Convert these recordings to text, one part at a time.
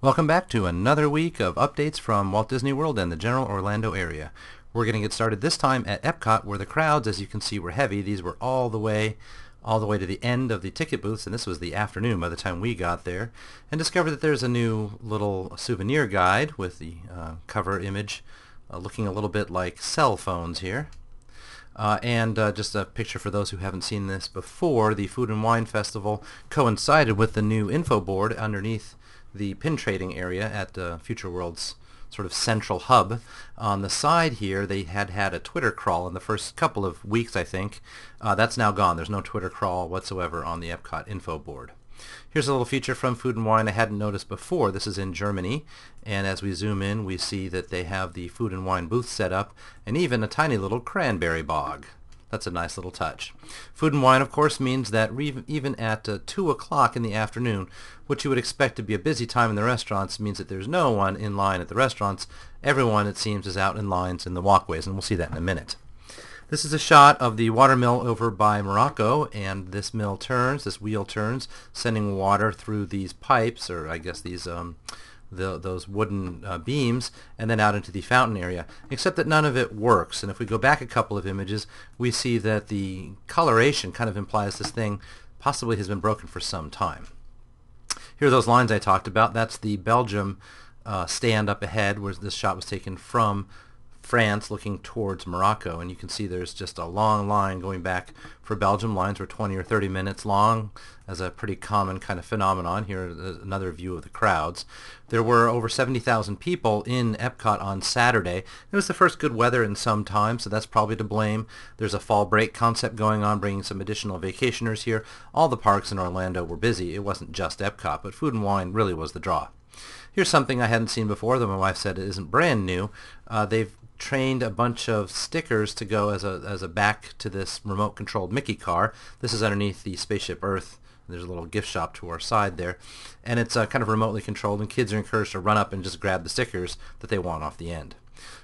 Welcome back to another week of updates from Walt Disney World and the general Orlando area. We're going to get started this time at Epcot, where the crowds, as you can see, were heavy. These were all the way to the end of the ticket booths, and this was the afternoon by the time we got there, and discovered that there's a new little souvenir guide with the cover image looking a little bit like cell phones here. Just a picture for those who haven't seen this before, the Food and Wine Festival coincided with the new info board underneath the pin trading area at Future World's sort of central hub. On the side here, they had a Twitter crawl in the first couple of weeks, I think. That's now gone. There's no Twitter crawl whatsoever on the Epcot info board. Here's a little feature from Food and Wine I hadn't noticed before. This is in Germany, and as we zoom in, we see that they have the Food and Wine booth set up, and even a tiny little cranberry bog. That's a nice little touch. Food and Wine, of course, means that even at 2 o'clock in the afternoon, what you would expect to be a busy time in the restaurants means that there's no one in line at the restaurants. Everyone, it seems, is out in lines in the walkways, and we'll see that in a minute. This is a shot of the water mill over by Morocco, and this wheel turns, sending water through these pipes, or I guess these those wooden beams, and then out into the fountain area, except that none of it works. And if we go back a couple of images, we see that the coloration kind of implies this thing possibly has been broken for some time. Here are those lines I talked about. That's the Belgium stand up ahead, where this shot was taken from France looking towards Morocco, and you can see there's just a long line going back for Belgium. Lines were 20 or 30 minutes long, as a pretty common kind of phenomenon. Here is another view of the crowds. There were over 70,000 people in Epcot on Saturday. It was the first good weather in some time, so that's probably to blame. There's a fall break concept going on, bringing some additional vacationers here. All the parks in Orlando were busy. It wasn't just Epcot, but Food and Wine really was the draw. Here's something I hadn't seen before, though my wife said it isn't brand new. They've trained a bunch of stickers to go as a back to this remote controlled Mickey car. This is underneath the Spaceship Earth. There's a little gift shop to our side there, and it's kind of remotely controlled, and kids are encouraged to run up and just grab the stickers that they want off the end.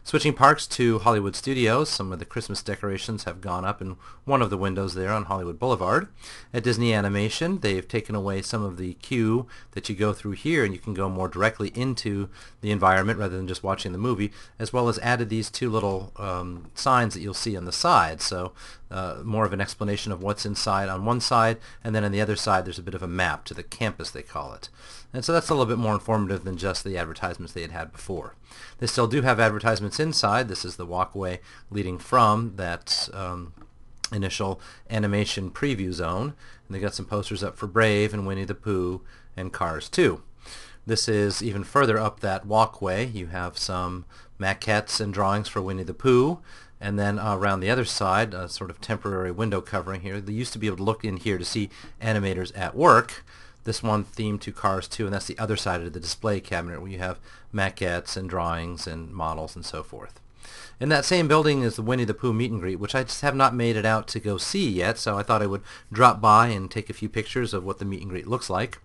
Switching parks to Hollywood Studios, some of the Christmas decorations have gone up in one of the windows there on Hollywood Boulevard. At Disney Animation, they've taken away some of the queue that you go through here, and you can go more directly into the environment rather than just watching the movie, as well as added these two little signs that you'll see on the side. So more of an explanation of what's inside on one side, and then on the other side there's a bit of a map to the campus, they call it. And so that's a little bit more informative than just the advertisements they had before. They still do have advertisements inside. This is the walkway leading from that initial animation preview zone. And they got some posters up for Brave and Winnie the Pooh and Cars 2. This is even further up that walkway. You have some maquettes and drawings for Winnie the Pooh. And then around the other side, a sort of temporary window covering here. They used to be able to look in here to see animators at work. This one themed to Cars 2, and that's the other side of the display cabinet where you have maquettes and drawings and models and so forth. In that same building is the Winnie the Pooh meet and greet, which I just have not made it out to go see yet, so I thought I would drop by and take a few pictures of what the meet and greet looks like.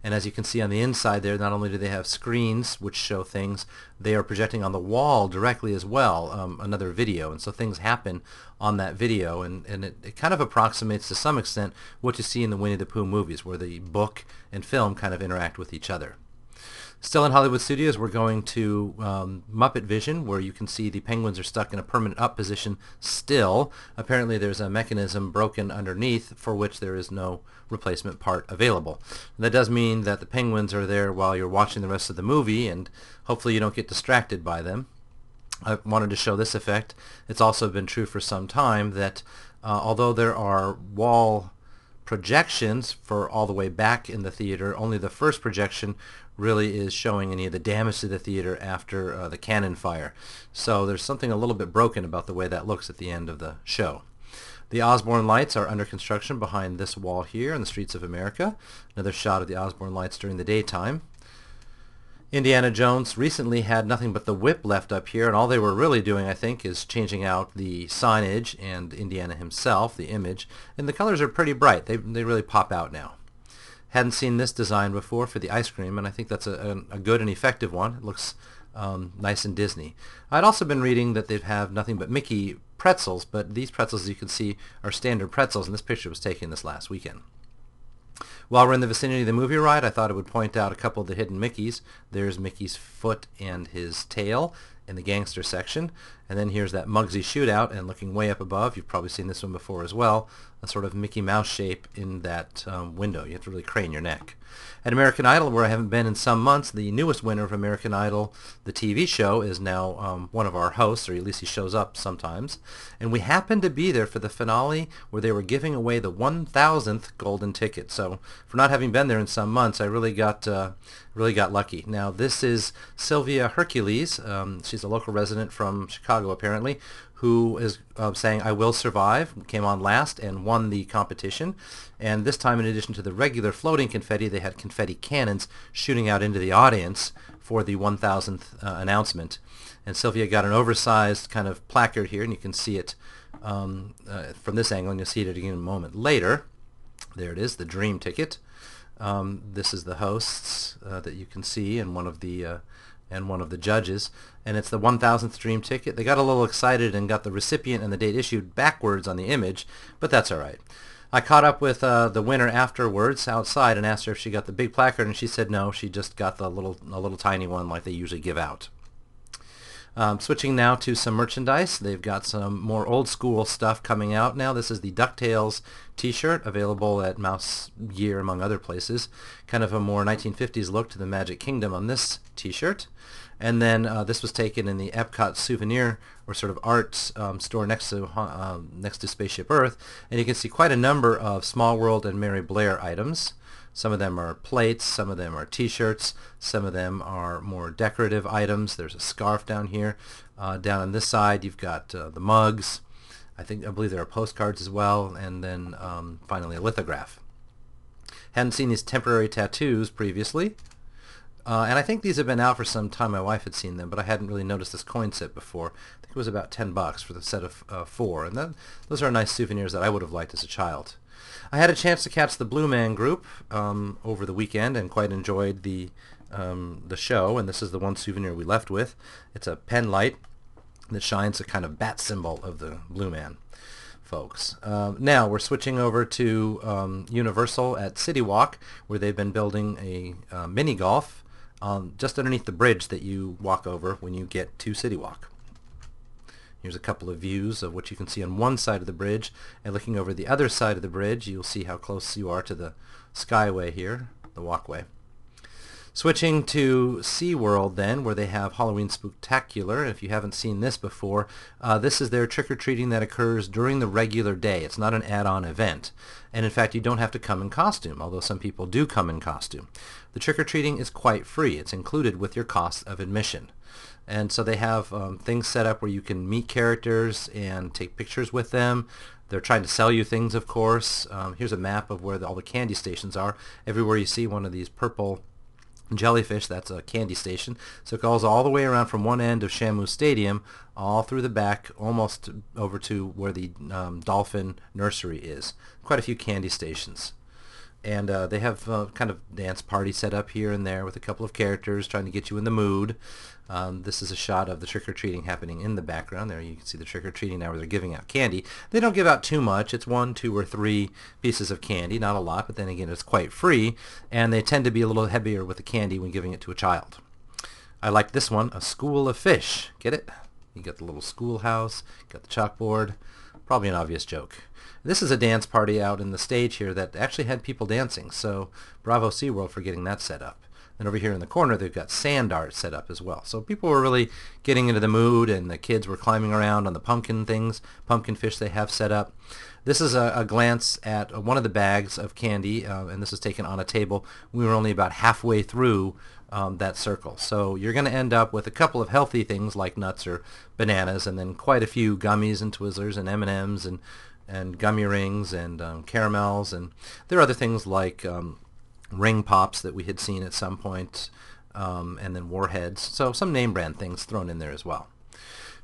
And as you can see on the inside there, not only do they have screens which show things, they are projecting on the wall directly as well another video. And so things happen on that video, and it kind of approximates to some extent what you see in the Winnie the Pooh movies, where the book and film kind of interact with each other. Still in Hollywood Studios, we're going to Muppet Vision, where you can see the penguins are stuck in a permanent up position still. Apparently there's a mechanism broken underneath for which there is no replacement part available. And that does mean that the penguins are there while you're watching the rest of the movie, and hopefully you don't get distracted by them. I wanted to show this effect. It's also been true for some time that although there are wall projections for all the way back in the theater, only the first projection really is showing any of the damage to the theater after the cannon fire. So there's something a little bit broken about the way that looks at the end of the show. The Osbourne Lights are under construction behind this wall here in the streets of America. Another shot of the Osbourne Lights during the daytime. Indiana Jones recently had nothing but the whip left up here, and all they were really doing, I think, is changing out the signage and Indiana himself, the image, and the colors are pretty bright. They really pop out now. Hadn't seen this design before for the ice cream, and I think that's a good and effective one. It looks nice and Disney. I'd also been reading that they have nothing but Mickey pretzels, but these pretzels, as you can see, are standard pretzels, and this picture was taken this last weekend. While we're in the vicinity of the movie ride, I thought I would point out a couple of the hidden Mickeys. There's Mickey's foot and his tail in the gangster section. And then here's that Muggsy shootout, and looking way up above, you've probably seen this one before as well, a sort of Mickey Mouse shape in that window. You have to really crane your neck. At American Idol, where I haven't been in some months, the newest winner of American Idol, the TV show, is now one of our hosts, or at least he shows up sometimes. And we happened to be there for the finale where they were giving away the 1,000th golden ticket. So for not having been there in some months, I really got lucky. Now this is Sylvia Hercules. She's a local resident from Chicago apparently, who is saying I Will Survive, came on last and won the competition. And this time, in addition to the regular floating confetti, they had confetti cannons shooting out into the audience for the 1,000th announcement. And Sylvia got an oversized kind of placard here, and you can see it from this angle, and you'll see it again a moment later. There it is, the dream ticket. This is the hosts that you can see, and one of the judges, and it's the 1,000th dream ticket. They got a little excited and got the recipient and the date issued backwards on the image, but that's all right. I caught up with the winner afterwards outside and asked her if she got the big placard, and she said no, she just got a little tiny one like they usually give out. Switching now to some merchandise. They've got some more old school stuff coming out now. This is the DuckTales t-shirt, available at Mouse Gear among other places. Kind of a more 1950s look to the Magic Kingdom on this t-shirt. And then this was taken in the Epcot souvenir, or sort of art store next to Spaceship Earth. And you can see quite a number of Small World and Mary Blair items. Some of them are plates, some of them are t-shirts, some of them are more decorative items. There's a scarf down here. Down on this side you've got the mugs. I believe there are postcards as well, and then finally a lithograph. Hadn't seen these temporary tattoos previously. And I think these have been out for some time. My wife had seen them, but I hadn't really noticed this coin set before. I think it was about $10 for the set of 4. And those are nice souvenirs that I would have liked as a child. I had a chance to catch the Blue Man Group over the weekend and quite enjoyed the show. And this is the one souvenir we left with. It's a pen light that shines a kind of bat symbol of the Blue Man folks. Now we're switching over to Universal at City Walk, where they've been building a mini golf just underneath the bridge that you walk over when you get to City Walk. Here's a couple of views of what you can see on one side of the bridge, and looking over the other side of the bridge you'll see how close you are to the skyway here, the walkway. Switching to SeaWorld then, where they have Halloween Spookytacular. If you haven't seen this before, this is their trick-or-treating that occurs during the regular day. It's not an add-on event. And in fact, you don't have to come in costume, although some people do come in costume. The trick-or-treating is quite free. It's included with your cost of admission. And so they have things set up where you can meet characters and take pictures with them. They're trying to sell you things, of course. Here's a map of where all the candy stations are. Everywhere you see one of these purple jellyfish, that's a candy station. So it goes all the way around from one end of Shamu Stadium, all through the back, almost over to where the dolphin nursery is. Quite a few candy stations. And they have kind of dance party set up here and there with a couple of characters trying to get you in the mood. This is a shot of the trick-or-treating happening in the background. There you can see the trick-or-treating now where they're giving out candy. They don't give out too much. It's 1, 2, or 3 pieces of candy. Not a lot, but then again it's quite free. And they tend to be a little heavier with the candy when giving it to a child. I like this one, a school of fish. Get it? You got the little schoolhouse, got the chalkboard. Probably an obvious joke. This is a dance party out in the stage here that actually had people dancing, so bravo SeaWorld for getting that set up. And over here in the corner they've got sand art set up as well. So people were really getting into the mood, and the kids were climbing around on the pumpkin fish they have set up. This is a glance at one of the bags of candy, and this is taken on a table. We were only about halfway through that circle. So you're going to end up with a couple of healthy things like nuts or bananas, and then quite a few gummies and Twizzlers and M&Ms and gummy rings and caramels, and there are other things like ring pops that we had seen at some point, and then warheads. So some name brand things thrown in there as well.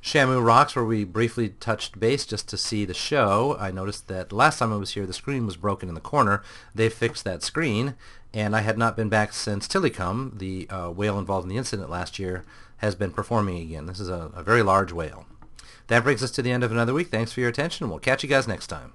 Shamu Rocks, where we briefly touched base just to see the show. I noticed that last time I was here the screen was broken in the corner. They fixed that screen, and I had not been back since Tillicum, the whale involved in the incident last year, has been performing again. This is a very large whale. That brings us to the end of another week. Thanks for your attention. We'll catch you guys next time.